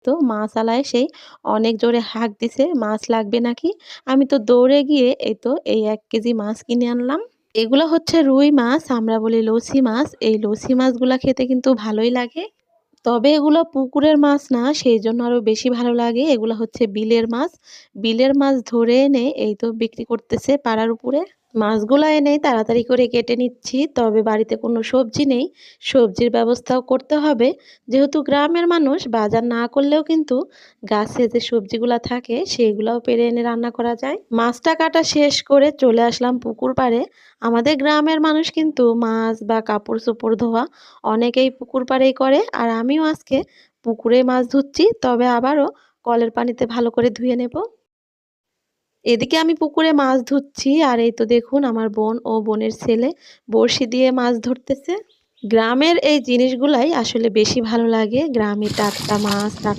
তো মাছআলা এসেই অনেক জোরে হাঁক দিছে মাছ লাগবে নাকি। আমি তো দৌড়ে গিয়ে এই তো এই ১ কেজি মাছ কিনে আনলাম। এগুলো হচ্ছে রুই মাছ, আমরা বলি লছি মাছ। এই লছি মাছগুলা খেতে কিন্তু ভালোই লাগে। তবে এগুলো পুকুরের মাছ না, সেইজন্য আরো বেশি ভালো লাগে। এগুলো হচ্ছে বিলের মাছ। বিলের মাছ ধরে এনে এই তো বিক্রি করতেছে পাড়ার উপরে। মাছগুলা এনে তাড়াতাড়ি করে কেটে নিচ্ছি। তবে বাড়িতে কোনো সবজি নেই। সবজির ব্যবস্থাও করতে হবে। যেহেতু গ্রামের মানুষ বাজার না করলেও কিন্তু গাছে যে সবজিগুলা থাকে সেগুলাও পেড়ে এনে রান্না করা যায়। মাছটা কাটা শেষ করে চলে আসলাম পুকুর পাড়ে। আমাদের গ্রামের মানুষ কিন্তু মাছ বা কাপড়-চোপড় ধোয়া অনেকেই পুকুর পাড়েই করে। আর আমিও আজকে পুকুরে মাছ ধুচ্ছি। তবে আবারও কলের পানিতে ভালো করে ধুয়ে নেব। এদিকে আমি পুকুরে মাছ ধুচ্ছি আর এই তো দেখুন আমার বোন ও বোনের ছেলে বড়শি দিয়ে মাছ ধরতেছে। গ্রামের এই জিনিসগুলাই আসলে বেশি ভালো লাগে। গ্রামে টাটকা মাছ, টাটকা